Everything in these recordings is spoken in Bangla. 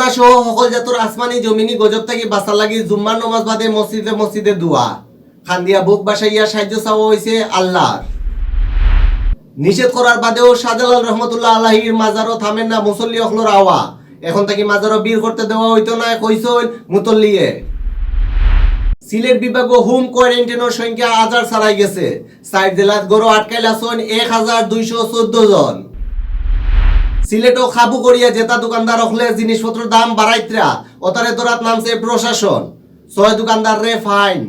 করোনা সহ সকল জাতর আসমানি জমিনি গজব থেকে বাঁচার লাগি জুম্মার নামাজ বাদে মসজিদে মসজিদে দোয়া খান্দিয়া বুক বাসাইয়া সাহায্য চাওয়া হয়েছে আল্লাহর। নিষেধ করার বাদেও শাহজালাল রহমতুল্লাহ আলাহির মাজারও থামেন না মুসল্লি হখলর আওয়া। এখন থেকে মাজারও বীর করতে দেওয়া হইতো না খইছইন মুতল্লিয়ে। সিলেট বিভাগ হোম কোয়ারেন্টাইনের সংখ্যা 1000 ছাড়াই গেছে। 4 জেলাত গড় আটকাইল আছেন 1214 জন। সিলেটও খাবু করিয়া জেতা দোকানদার হলে জিনিসপত্রের দাম বাড়াইত্রা ওতারে দরাত নামছে প্রশাসন। 6 দোকানদার রে ফাইন।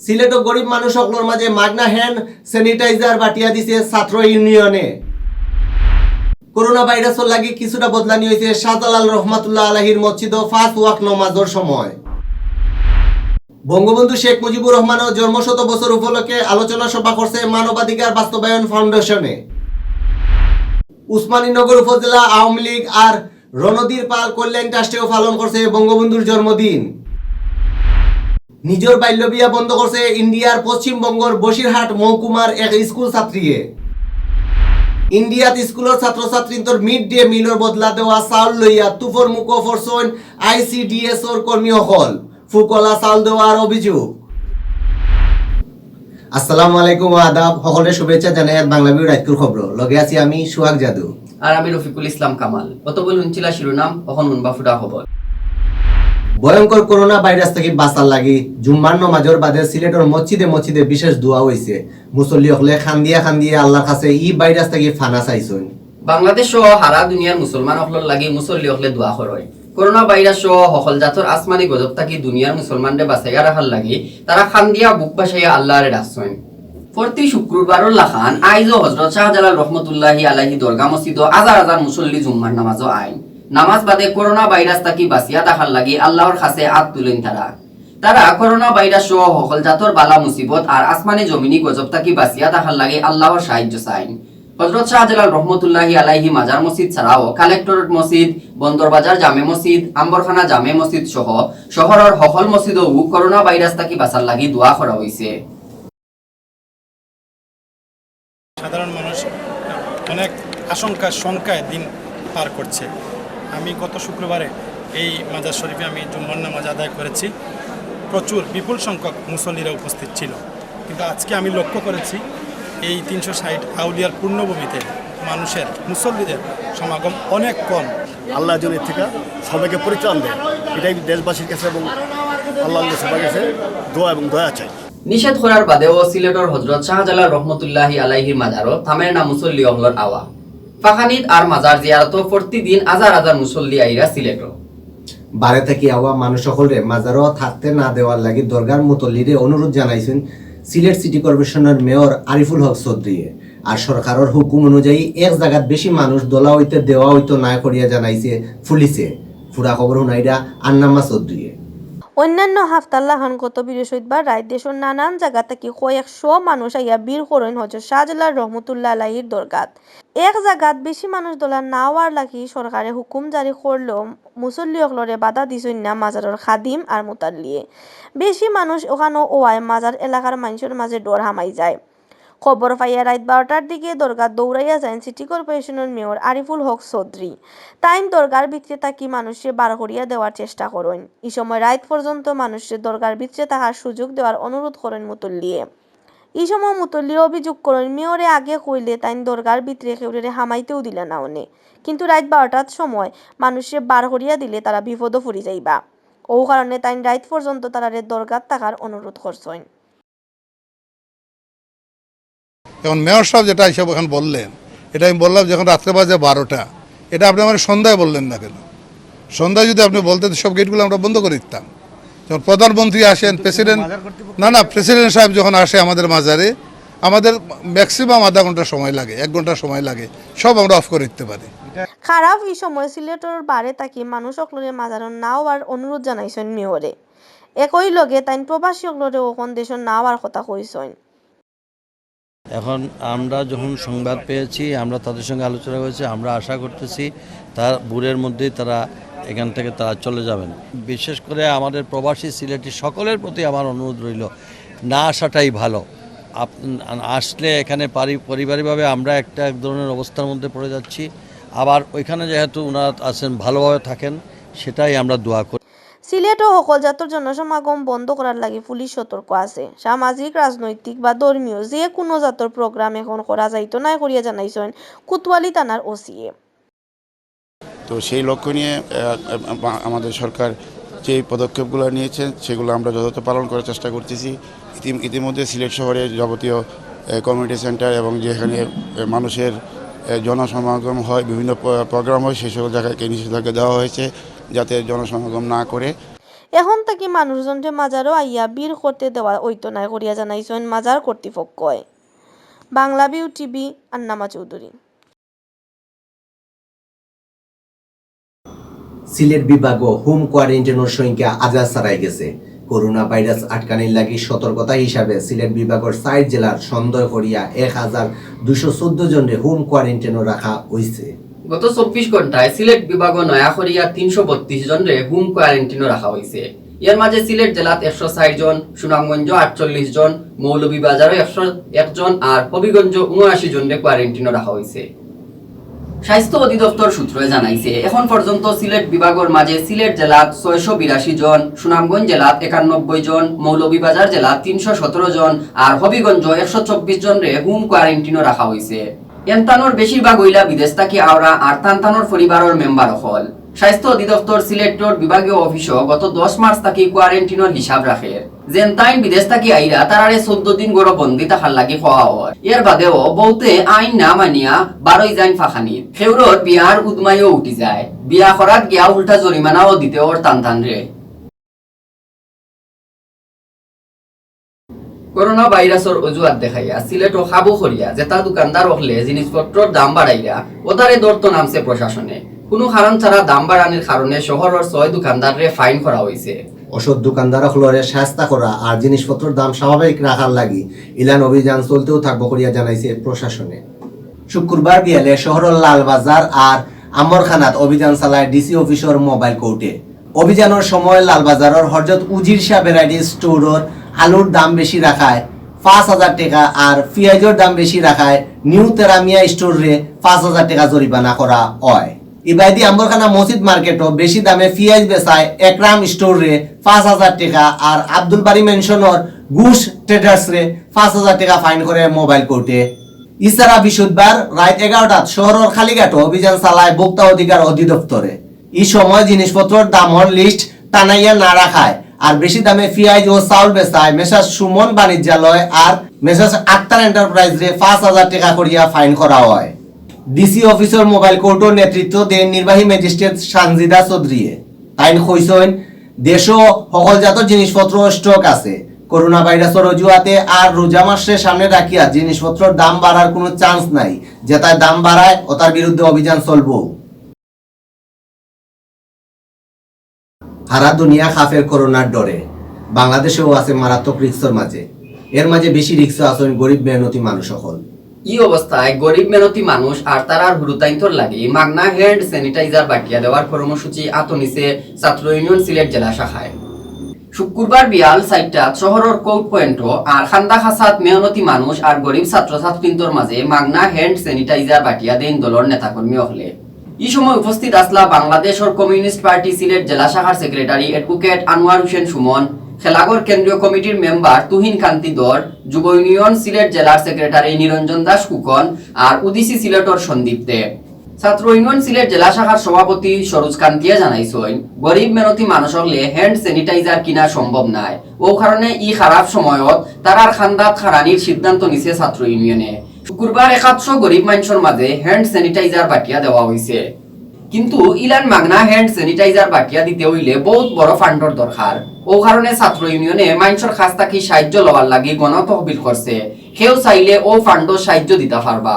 সিলেটও গরিব মানুষ সকলের মাঝে মাগনা হ্যান্ড স্যানিটাইজার বাটিয়া দিছে ছাত্র ইউনিয়নে। করোনা ভাইরাসের লাগি কিছুটা বদলানি হয়েছে শাহজালাল রহমাতুল্লাহ আলাহির মসজিদ 5 ওয়াক্ত নামাজের সময়। বঙ্গবন্ধু শেখ মুজিবুর রহমানের জন্মশত বছর উপলক্ষে আলোচনা সভা করছে মানবাধিকার বাস্তবায়ন ফাউন্ডেশনে। উসমানীনগর উপজেলা আওয়ামী লীগ আর রণধীর পাল কল্যাণ ট্রাস্টেও পালন করছে বঙ্গবন্ধুর জন্মদিন। নিজের বাল্য বিয়া বন্ধ করছে ইন্ডিয়ার পশ্চিমবঙ্গের বসিরহাট মহকুমার এক স্কুল ছাত্রীয়ে। ইন্ডিয়াত স্কুলের ছাত্রছাত্রীদের মিড ডে মিলের বদলা দেওয়া চাউল লইয়া তুফর মুখ ফরছন ICDS এর কর্মী হল ফুকলা চাউল দেওয়ার অভিযোগ। আসসালামু আলাইকুম আদাব, সকলের শুভেচ্ছা জানাই বাংলাভিউ রাইতকুর খবর। লগে আছি আমি সুহাগ জাদু আর আমি রফিকুল ইসলাম কামাল। অতবল হুনছিলা শিরোনাম এখন মুনবা ফুটা খবর। ভয়ঙ্কর করোনা ভাইরাস থেকে বাঁচার লাগি জুম্মার নামাজের বাদে সিলেটের মসজিদে মসজিদে বিশেষ দোয়া হইছে। মুসল্লি হলে খান্দিয়া খান্দিয়া আল্লাহর কাছে ই ভাইরাস থেকে ফানা চাইছেন। বাংলাদেশ সহ সারা দুনিয়ার মুসলমান হকলর লাগি মুসল্লি হলে দোয়া করয়। করোনা ভাইরাস সহ সকল জাতর আসমানি গজব থাকি দুনিয়ার মুসলমানদের বাঁচাইয়া রাখার লাগি তারা খান্দিয়া বুক বাসাইয়া আল্লাহরে ডাকছেন। প্রতি শুক্রবারের লাখান আইজও হযরত শাহজালাল রহমতুল্লাহি আলাইহি দরগা মসজিদ হাজার হাজার মুসল্লি জুম্মার নামাজও আইন। নামাজ বাদে করোনা ভাইরাস থাকি বাঁচিয়া থাকার লাগি আল্লাহর কাছে হাত তুলেন তারা করোনা ভাইরাস সহ সকল জাতর বালা মুসিবত আর আসমানি জমিনি গজব থাকি বাঁচিয়া থাকার লাগি আল্লাহর সাহায্য চাইন। হযরত শাহজালাল রহমতুল্লাহি আলাইহি মাজার মসজিদ ছাড়াও কালেক্টরেট মসজিদ, বন্দরবাজার জামে মসজিদ, আম্বরখানা জামে মসজিদ সহ শহরের সকল মসজিদও করোনা ভাইরাস থাকি বাঁচার লাগি দোয়া করা হয়েছে। সাধারণ মানুষ অনেক আশঙ্কার শঙ্কায় দিন পার করছে। আমি গত শুক্রবারে এই মাজার শরীফে আমি জুম্মার নামাজ আদায় করেছি। প্রচুর বিপুল সংখ্যক মুসল্লিরা উপস্থিত ছিল, কিন্তু আজকে আমি লক্ষ্য করেছি এই 360 আউলিয়ার পূর্ণভূমিতে মানুষের মুসল্লিদের সমাগম অনেক কম। আল্লাহ জনের থেকে সবাইকে পরিত্রাণ দেয়, এটাই দেশবাসীর কাছে এবং আল্লাহ সবার কাছে দোয়া এবং দয়া চাই। নিষেধ করার বাদেও সিলেটের হযরত শাহজালাল রহমতুল্লাহি আলাইহির মাজারও থামের না মুসল্লি হকলর আওয়া। ফাখানিদ আর মাজার জিয়ারত প্রতিদিন হাজার হাজার মুসল্লি আইরা সিলেটও। বারে থেকে আওয়া মানুষ সকলে মাজারও থাকতে না দেওয়ার লাগি দরগার মুতল্লিরে অনুরোধ জানাইছেন সিলেট সিটি কর্পোরেশনের মেয়র আরিফুল হক চৌধুরীয়ে। আর সরকারের হুকুম অনুযায়ী এক জায়গাত বেশি মানুষ দোলা হইতে দেওয়া হইতো না করিয়া জানাইছে পুলিশে। পুরা খবর শুনাইরা আন্নাম্মা চৌধুরীয়ে। অন্যান্য হাফতাল্লাহান গত বৃহস্পতিবার রাত দেশের নানান জায়গা থেকে কয়েকশো মানুষ আইয়া বীর করেন হজরত শাহজালাল রহমতুল্লাহ আলাইহির দরগাত। এক জায়গাত বেশি মানুষ দোলা না হওয়ার লাগি সরকারে হুকুম জারি করলেও মুসল্লি হকলরে বাধা দিছেন না মাজারের খাদিম আর মুতাল্লিয়ে। বেশি মানুষ ওখানে ওয়ায় মাজার এলাকার মানুষের মাঝে ডর হামাই যায়। খবর পাইয়া রাত 12টার দিকে দরগা দৌড়াইয়া যান সিটি কর্পোরেশনের মেয়র আরিফুল হক চৌধুরী। তাইন দরগার ভিতরে থাকি মানুষকে বার করিয়া দেওয়ার চেষ্টা করেন। এই সময় রাত পর্যন্ত মানুষের দরগার ভিতরে থাকার সুযোগ দেওয়ার অনুরোধ করেন মুতল্লিয়ে। এই সময় মুতল্লিয়ে অভিযোগ করেন মেয়রে আগে কইলে তাইন দরগার ভিতরে কেউরে হামাইতেও দিলে না অনে, কিন্তু রাত 12টার সময় মানুষকে বার করিয়া দিলে তারা বিপদও পড়ি যাইবা। ও কারণে তাইন রাত পর্যন্ত তারা দরগার থাকার অনুরোধ করছেন। এখন মেয়র সাহেব যেটা হিসাব এখন বললেন, এটা আমি বললাম যখন রাত্রে বাজে 12টা, এটা আপনি আমার সন্ধ্যায় বললেন না কেন? সন্ধ্যায় যদি আপনি বলতেন সব গেটগুলো আমরা বন্ধ করে দিতাম। যখন প্রধানমন্ত্রী আসেন, প্রেসিডেন্ট প্রেসিডেন্ট সাহেব যখন আসে আমাদের মাজারে, আমাদের ম্যাক্সিমাম আধা ঘন্টা সময় লাগে, 1 ঘন্টা সময় লাগে, সব আমরা অফ করে দিতে পারি। খারাপ এই সময় সিলেটের বারে তাকি মানুষ সকলের মাজারও না হওয়ার অনুরোধ জানাইছেন মেয়রে। একই লগে তাইন প্রবাসী সকলরে ওখান দেশের না হওয়ার কথা কইছেন। এখন আমরা যখন সংবাদ পেয়েছি, আমরা তাদের সঙ্গে আলোচনা করেছি, আমরা আশা করতেছি তার ভোরের মধ্যেই তারা এখান থেকে তারা চলে যাবেন। বিশেষ করে আমাদের প্রবাসী সিলেটি সকলের প্রতি আমার অনুরোধ রইল, না আসাটাই ভালো। আসলে এখানে পারিবারিকভাবে আমরা এক ধরনের অবস্থার মধ্যে পড়ে যাচ্ছি। আবার ওইখানে যেহেতু ওনারা আছেন ভালোভাবে থাকেন সেটাই আমরা দোয়া করি। সিলেটও সকল জাতর জনসমাগম বন্ধ করার লাগি পুলিশ সতর্ক আছে। সামাজিক, রাজনৈতিক বা ধর্মীয় যে কোনো জাতর প্রোগ্রাম এখন করা যাইতো না করিয়া জানাইছেন কোতোয়ালি থানার ওসিএ। তো সেই লক্ষ্য নিয়ে আমাদের সরকার যে পদক্ষেপগুলো নিয়েছেন সেগুলো আমরা যথাযথ পালন করার চেষ্টা করতেছি। ইতিমধ্যে সিলেট শহরে যাবতীয় কমিউনিটি সেন্টার এবং যেখানে মানুষের জনসমাগম হয়, বিভিন্ন প্রোগ্রাম হয়, সেই সকল জায়গাকে নিষেধাজ্ঞা দেওয়া হয়েছে যাতে জনসমাগম না করে। এখন থেকে মানুষজনকে মাজারও আইয়া বীর করতে দেওয়া হইতো না করিয়া জানাইছেন মাজার কর্তৃপক্ষ। বাংলাভিউ টিভি, আন্নামা চৌধুরী। সিলেট বিভাগও হোম কোয়ারেন্টাইনের সংখ্যা আজাদ ছাড়াই গেছে। করোনা ভাইরাস আটকানির লাগি সতর্কতা হিসাবে সিলেট বিভাগের ৬০ জেলার সন্দেহ করিয়া ১,২১৪ জনের হোম কোয়ারেন্টাইনে রাখা হয়েছে। গত ২৪ ঘন্টায় সিলেট বিভাগ নয়াখরিয়া ৩৩২ জনের হোম কোয়ারেন্টাইনে রাখা হয়েছে। এর মাঝে সিলেট জেলাত ১৬০ জন, সুনামগঞ্জ ৪৮ জন, মৌলভীবাজারও ১০১ জন আর হবিগঞ্জ ৭৯ জনের কোয়ারেন্টাইনে রাখা হয়েছে। স্বাস্থ্য অধিদপ্তর সূত্রে জানাইছে এখন পর্যন্ত সিলেট বিভাগের মাঝে সিলেট জেলাত ৬৮২ জন, সুনামগঞ্জ জেলাত ৯১ জন, মৌলভীবাজার জেলাত ৩১৭ জন আর হবিগঞ্জ ১২৪ জনরে হোম কোয়ারেন্টাইনে রাখা হয়েছে। এনতানোর বেশিরভাগ হইলা বিদেশ থাকি আওরা আর তানতানোর পরিবারের মেম্বার হল। স্বাস্থ্য অধিদপ্তর সিলেটর বিভাগীয় অফিসও গত ১০ মার্চ থাকি কোয়ারেন্টাইনের হিসাব রাখে। যেন তাইন বিদেশ থাকি আইরা তারারে ১৪ দিন গড় বন্দি থাকার লাগি হওয়া হয়। এর বাদেও বলতে আইন না মানিয়া ১২ যাইন ফাঁকানির ফেউরর বিয়ার উদমাইও উঠি যায়। বিয়া করাত গিয়া উল্টা জরিমানাও দিতে ওর টান রে। করোনা ভাইরাসের অজুহাত দেখাইয়া সিলেট ও খাবো করিয়া যেটা দোকানদার হলে জিনিসপত্রের দাম বাড়াইয়া ওদারে দরতো নামছে প্রশাসনে। কোনো কারণ ছাড়া দাম বাড়ানোর কারণে শহরের ৬ দোকানদাররে ফাইন করা হয়েছে। ওষুধ দোকানদার হলরে শাস্তা করা আর জিনিসপত্রের দাম স্বাভাবিক রাখার লাগি ইলান অভিযান চলতেও থাকবো করিয়া জানাইছে প্রশাসনে। শুক্রবার বিয়ালে শহরের লালবাজার আর আমরখানাত অভিযান চালায় ডিসি অফিসের মোবাইল কোর্টে। অভিযানের সময় লালবাজারের হরজত উজির শাহ ভ্যারাইটি স্টোরের আলুর দাম বেশি রাখায় ৫,০০০ টাকা আর পেঁয়াজের দাম বেশি রাখায় নিউ তেরামিয়া স্টোরে ৫,০০০ টাকা জরিমানা করা হয়। ইবাইদি আম্বরখানা মসজিদ মার্কেটও বেশি দামে পেঁয়াজ বেচায় একরাম স্টোরে ৫,০০০ টাকা আর আব্দুল বাড়ি মেনশনের গুশ ট্রেডার্স রে ৫,০০০ টাকা ফাইন করে মোবাইল কোর্টে। ইসারা বৃহস্পতিবার রাত ১১টাত শহরের খালিঘাটও অভিযান চালায় ভোক্তা অধিকার অধিদপ্তরে। এই সময় জিনিসপত্রের দামের লিস্ট টানাইয়া না রাখায় আর বেশি দামে পেঁয়াজ ও চাউল বেচায় মেসাজ সুমন বাণিজ্যালয় আর মেসাজ আক্তার এন্টারপ্রাইজ রে ৫,০০০ টাকা করিয়া ফাইন করা হয়। ডিসি অফিসের মোবাইল কোর্টের নেতৃত্ব দেন নির্বাহী ম্যাজিস্ট্রেট সানজিদা চৌধুরীয়ে। তাইন কইছেন দেশও সকল জাতের জিনিসপত্র স্টক আছে। করোনা ভাইরাসের অজুহাতে আর রোজা মাসের সামনে রাখিয়া জিনিসপত্রের দাম বাড়ার কোনো চান্স নাই। যেটায় দাম বাড়ায় ও তার বিরুদ্ধে অভিযান চলবো। সারা দুনিয়া খাফের করোনার ডরে, বাংলাদেশেও আছে মারাত্মক রিক্সের মাঝে। এর মাঝে বেশি রিক্স আছেন গরিব মেহনতি মানুষ সকল। এই অবস্থায় গরিব মেহনতি মানুষ আর তারার হুরুতাইন্তর লাগি মাগনা হ্যান্ড স্যানিটাইজার বাটিয়া দেওয়ার কর্মসূচি আতনিছে ছাত্র ইউনিয়ন সিলেট জেলা শাখায়। শুক্রবার বিয়াল ৪টাত শহরের কোর্ট পয়েন্টও আর খান্দা খাসাত মেহনতি মানুষ আর গরিব ছাত্রছাত্রীদের মাঝে মাগনা হ্যান্ড স্যানিটাইজার বাটিয়া দেন দলের নেতাকর্মী হলে। এই সময় উপস্থিত আসলা বাংলাদেশের কমিউনিস্ট পার্টি সিলেট জেলা শাখার সেক্রেটারি অ্যাডভোকেট আনোয়ার হোসেন সুমন, খেলাঘর কেন্দ্রীয় কমিটির মেম্বার তুহিন কান্তি দর, যুব ইউনিয়ন সিলেট জেলার সেক্রেটারি নিরঞ্জন দাস কুকন আর উদিসি সিলেটর সন্দীপ দেব। ছাত্র ইউনিয়ন সিলেট জেলা শাখার সভাপতি সরোজ কান্তিয়া জানাইছেন গরিব মেহনতি মানুষ হলে হ্যান্ড স্যানিটাইজার কিনা সম্ভব নাই। ও কারণে ই খারাপ সময়ত তারার খান্দাত খারানির সিদ্ধান্ত নিছে ছাত্র ইউনিয়নে। শুক্রবার ৭০০ গরিব মানুষের মাঝে হ্যান্ড স্যানিটাইজার বাটিয়া দেওয়া হয়েছে। কিন্তু ইলান মাগনা হ্যান্ড স্যানিটাইজার বাটিয়া দিতে হইলে বহুত বড় ফান্ডর দরকার। ও কারণে ছাত্র ইউনিয়নে মানুষের কাছ থেকে সাহায্য লওয়ার লাগি গণতহবিল করছে। কেউ চাইলে ও ফান্ডর সাহায্য দিতে পারবা।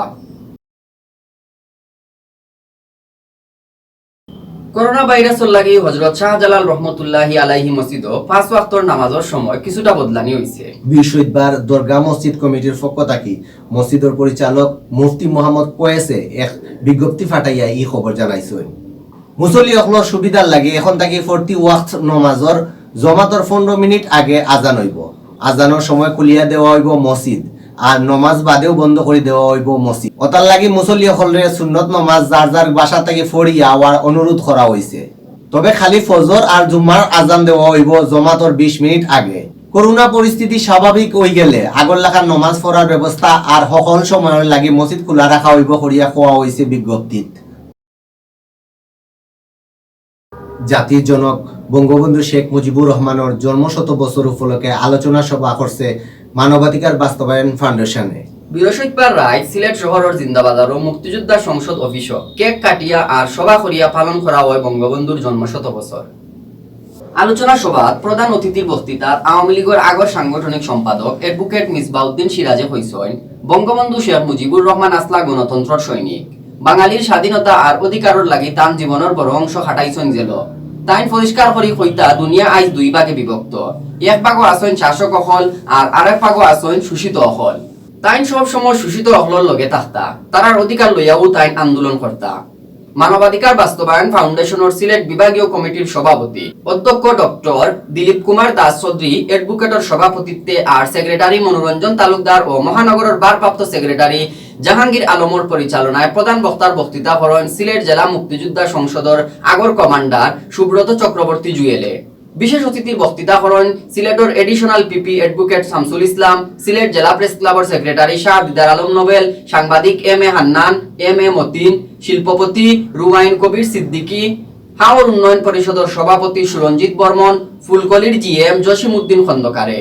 করোনা ভাইরাসের লাগি হযরত শাহজালাল রহমতুল্লাহি আলাইহি মসজিদও ৫ ওয়াক্তর নামাজের সময় কিছুটা বদলানি হইছে। বৃহস্পতিবার দরগা মসজিদ কমিটির পক্ষ থেকে মসজিদের পরিচালক মুফতি মোহাম্মদ কোয়েসে এক বিজ্ঞপ্তি ফাটাইয়া এই খবর জানাইছেন। মুসল্লি হকলর সুবিধার লাগে এখন থেকে প্রতি ওয়াক্ত নামাজের জমাতের ১৫ মিনিট আগে আজান হইব। আজানের সময় খুলিয়া দেওয়া হইব মসজিদ আর নমাজ বাদেও বন্ধ করে দেওয়া হইব মসজিদ। ওটার লাগি মুসল্লি হলরে সুন্নত নমাজ যার যার বাসা থেকে ফড়িয়া হওয়ার অনুরোধ করা হয়েছে। তবে খালি ফজর আর জুম্মার আজান দেওয়া হইব জমাতর 20 মিনিট আগে। করোনা পরিস্থিতি স্বাভাবিক হয়ে গেলে আগর লেখার নমাজ পড়ার ব্যবস্থা আর সকল সময়ের লাগি মসজিদ খোলা রাখা হইব করিয়া কোয়া হয়েছে বিজ্ঞপ্তিত। জাতির জনক বঙ্গবন্ধু শেখ মুজিবুর রহমানের জন্মশত বছর উপলক্ষে আলোচনা সভা করছে মানবাধিকার বাস্তবায়ন ফাউন্ডেশনে। বৃহস্পতিবার রায় সিলেট শহরের জিন্দাবাজার ও মুক্তিযোদ্ধা সংসদ অফিস কেক কাটিয়া আর সভা করিয়া পালন করা হয় বঙ্গবন্ধুর জন্মশত বছর। আলোচনা সভাত প্রধান অতিথির বক্তৃতাত আওয়ামী লীগের আগর সাংগঠনিক সম্পাদক অ্যাডভোকেট মিসবাউদ্দিন সিরাজে কইছেন বঙ্গবন্ধু শেখ মুজিবুর রহমান আসলা গণতন্ত্রের সৈনিক, বাঙালির স্বাধীনতা আর অধিকারের লাগি তান জীবনের বড় অংশ খাটাইছেন জেল। তাইন পরিষ্কার করি কইতা দুনিয়া আজ দুই ভাগে বিভক্ত, এক ভাগও আছেন শাসক অকল আর আরেক ভাগও আছেন শোষিত অকল। তাইন সব সময় শোষিত অকলের লগে থাকতা, তারার অধিকার লইয়াও তাইন আন্দোলন করতা। মানবাধিকার বাস্তবায়ন ফাউন্ডেশনের সিলেট বিভাগীয় কমিটির সভাপতি অধ্যক্ষ ডক্টর দিলীপ কুমার দাস চৌধুরী, অ্যাডভোকেটের সভাপতিত্বে আর সেক্রেটারি মনোরঞ্জন তালুকদার ও মহানগরের ভারপ্রাপ্ত সেক্রেটারি জাহাঙ্গীর আলমের পরিচালনায় প্রধান বক্তার বক্তৃতা করেন সিলেট জেলা মুক্তিযোদ্ধা সংসদের আগর কমান্ডার সুব্রত চক্রবর্তী জুয়েলে। বিশেষ অতিথির বক্তৃতা করেন সিলেটের এডিশনাল পিপি অ্যাডভোকেট শামসুল ইসলাম, সিলেট জেলা প্রেস ক্লাবের সেক্রেটারি শাহ দিদার আলম নোবেল, সাংবাদিক M A Hannan, M A Matin, শিল্পপতি রুমায়ুন কবির সিদ্দিকী, হাওর উন্নয়ন পরিষদের সভাপতি সুরঞ্জিত বর্মন, ফুলকলির জিএম জসিমউদ্দিন খন্দকারে।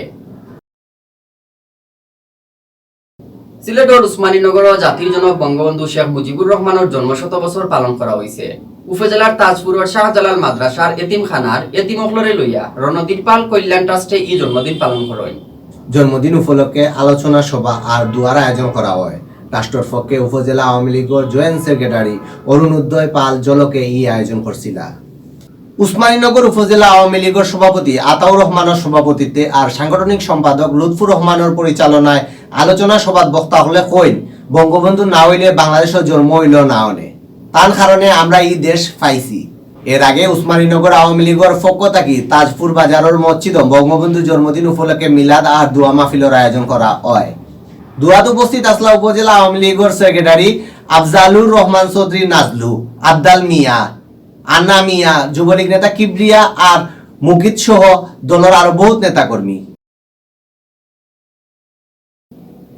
সিলেটের উসমানীনগর জাতির জনক বঙ্গবন্ধু শেখ মুজিবুর রহমানের জন্মশত বছর পালন করা হয়েছে। উপজেলার তাজপুরের শাহজালাল মাদ্রাসার এতিমখানার এতিমহলরে লইয়া রণদীপাল কল্যাণ ট্রাস্টে এই জন্মদিন পালন করেন। জন্মদিন উপলক্ষে আলোচনা সভা আর দুয়ার আয়োজন করা হয়। রাষ্ট্রের পক্ষে উপজেলা আওয়ামী লীগের জয়েন্ট সেক্রেটারি অরুণোদয় পাল জলকে এই আয়োজন করছিল। উসমানীনগর উপজেলা আওয়ামী লীগের সভাপতি আতাউর রহমানের সভাপতিত্বে আর সাংগঠনিক সম্পাদক লুৎফুর রহমানের পরিচালনায় আলোচনা সভাত বক্তা হলে কইন বঙ্গবন্ধু না হইলে বাংলাদেশের জন্ম হইল না হলে, তার কারণে আমরা এই দেশ পাইছি। এর আগে উসমানীনগর আওয়ামী লীগের পক্ষ থাকি তাজপুর বাজারের মসজিদ বঙ্গবন্ধু জন্মদিন উপলক্ষে মিলাদ আর দোয়া মাহফিলের আয়োজন করা হয়। দোয়াত উপস্থিত আসলা উপজেলা আওয়ামী লীগের সেক্রেটারি আফজালুর রহমান চৌধুরী নাজলু, আবদাল মিয়া, আন্না মিয়া, যুবলীগ নেতা কিবরিয়া আর মুকিত সহ দলের আরো বহুত নেতা কর্মী।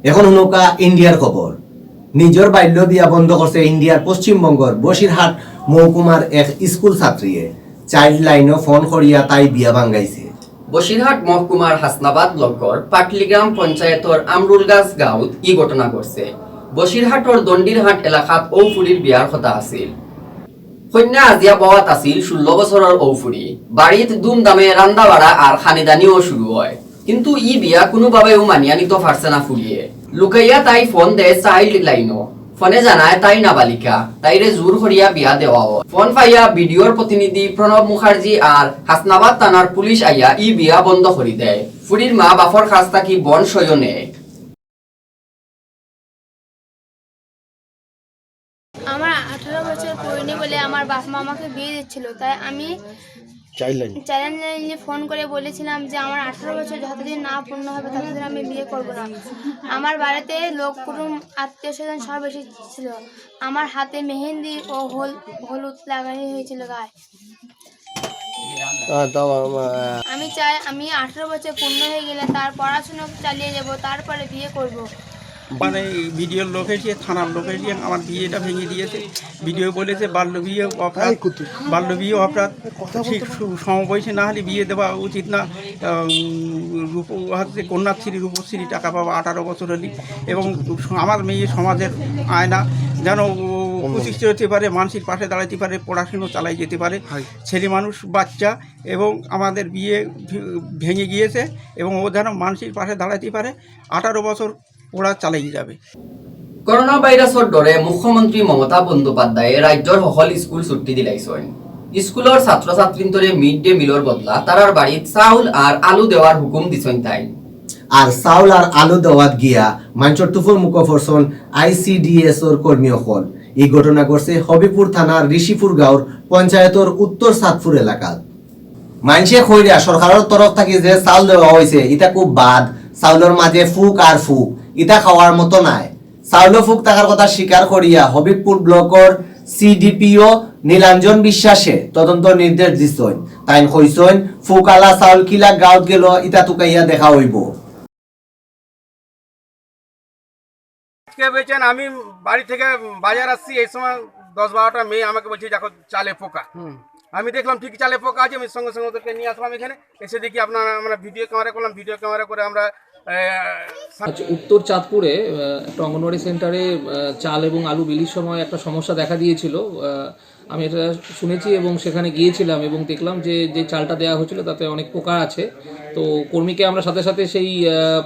এখন নৌকা ইন্ডিয়ার খবর। নিজের বাল্য বিয়া বন্ধ করছে ইন্ডিয়ার পশ্চিমবঙ্গের বসিরহাট মহকুমার এক স্কুল ছাত্রীয়ে। চাইল্ড লাইনও ফোন করিয়া তাই বিয়া ভাঙ্গাইছে। বসিরহাট মহকুমার হাসনাবাদ ব্লকর পাটলিগ্রাম পঞ্চায়েতর আমরুলগাছ গাঁৱত ই ঘটনা ঘটছে। বসিরহাটর দণ্ডিরহাট এলাকাত ঔফুরির বিয়ার কথা আছিল। কন্যা আজিয়া বাওয়াত আছিল 16 বছরের ঔফুরি। বাড়িত ধুমধামে রান্দা বাড়া আর খানিদানিও শুরু হয়, কিন্তু ই বিয়া কোনোভাবেও মানিয়া নিতে পারছে না ফুরিয়ে। লুকাইয়া তাই ফোন দেয় চাইল্ড লাইনও। ফোনে জানায় তাই নাবালিকা, তাইরে জোর করিয়া বিয়া দেওয়া হয়। ফোন পাইয়া ভিডিওর প্রতিনিধি প্রণব মুখার্জি আর হাসনাবাদ থানার পুলিশ আইয়া ই বিয়া বন্ধ করে দেয়। ফুরির মা বাপর কাছ থাকি বন সয় নেয়। আমার 18 বছর পূর্ণি বলে আমার বাপ মা আমাকে বিয়ে দিচ্ছিল, তাই আমি চাইল্ড লাইনে ফোন করে বলেছিলাম যে আমার 18 বছর যতদিন না পূর্ণ হবে ততদিন আমি বিয়ে করব না। আমার বাড়িতে লোক কুটুম আত্মীয় স্বজন সব এসেছিল। আমার হাতে মেহেন্দি ও হলুদ লাগানো হয়েছিল গায়ে। আমি চাই আমি 18 বছর পূর্ণ হয়ে গেলে তার পড়াশোনা চালিয়ে যাব, তারপরে বিয়ে করব। মানে ভিডিওর লোক এসে থানার লোক এসে আমার বিয়েটা ভেঙে দিয়েছে। ভিডিও বলেছে বাল্যবিয়ে অপরাধ, ঠিক সমবয়সী না হলে বিয়ে দেওয়া উচিত না। হচ্ছে কন্যাশ্রী রূপশ্রী টাকা পাবো 18 বছর হলে, এবং আমার মেয়ে সমাজের আয়না যেন প্রতিষ্ঠিত হতে পারে, মানুষের পাশে দাঁড়াতে পারে, পড়াশুনো চালাই যেতে পারে। ছেলে মানুষ বাচ্চা, এবং আমাদের বিয়ে ভেঙে গিয়েছে এবং ও যেন মানুষের পাশে দাঁড়াতে পারে। 18 বছর ওরা চালিয়ে যাবে। করোনা ভাইরাসের ডরে মুখ্যমন্ত্রী মমতা বন্দ্যোপাধ্যায় রাজ্যের সকল স্কুল ছুটি দিলাইছেন। স্কুলের ছাত্র ছাত্রীদের মিড ডে মিলের বদলা তারার বাড়িত চাউল আর আলু দেওয়ার হুকুম দিছেন তাই। আর চাউল আর আলু দেওয়াত গিয়া মানুষের তুফর মুখ ফরছন ICDS এর কর্মী হল। এই ঘটনা ঘটছে হবিপুর থানার ঋষিপুর গাঁওর পঞ্চায়েতর উত্তর সাতপুর এলাকাত। মানুষে কইরা সরকারের তরফ থেকে যে চাউল দেওয়া হয়েছে এটা খুব বাদ। চাউলের মাঝে ফুক আর ফুক, ইটা খাওয়ার মতো নাই। চাউলো ফুক থাকার কথা স্বীকার করিয়া হবিবপুর ব্লকর সিডিপিও নীলাঞ্জন বিশ্বাসে তদন্ত নির্দেশ দিছেন। তাই কইছেন ফুক আলা চাউল কিলা গাঁৱত গেল ইটা তুকাইয়া দেখা হইব। বেচেন আমি বাড়ি থেকে বাজার আসছি, এই সময় 10-12টা মেয়ে আমাকে বলছে দেখো চালে পোকা। আমি দেখলাম ঠিক চালে পোকা আছে, আমি সঙ্গে সঙ্গে ওদেরকে নিয়ে আসলাম এখানে। এসে দেখি আমরা ভিডিও ক্যামেরা করলাম, ভিডিও ক্যামেরা করে আমরা উত্তর চাঁদপুরে একটা অঙ্গনওয়াড়ি সেন্টারে চাল এবং আলু বিলির সময় একটা সমস্যা দেখা দিয়েছিল। আমি এটা শুনেছি এবং সেখানে গিয়েছিলাম এবং দেখলাম যে যে চালটা দেওয়া হয়েছিল তাতে অনেক পোকা আছে। তো কর্মীকে আমরা সাথে সাথে সেই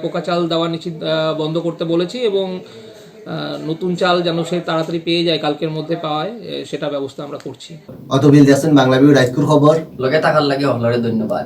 পোকা চাল দেওয়া নিশ্চিত বন্ধ করতে বলেছি এবং নতুন চাল যেন সে তাড়াতাড়ি পেয়ে যায়, কালকের মধ্যে পাওয়ায় সেটা ব্যবস্থা আমরা করছি। অতবিল দেন বাংলাভিউ রাইজপুর খবর লগে থাকার লাগে হখলরে ধন্যবাদ।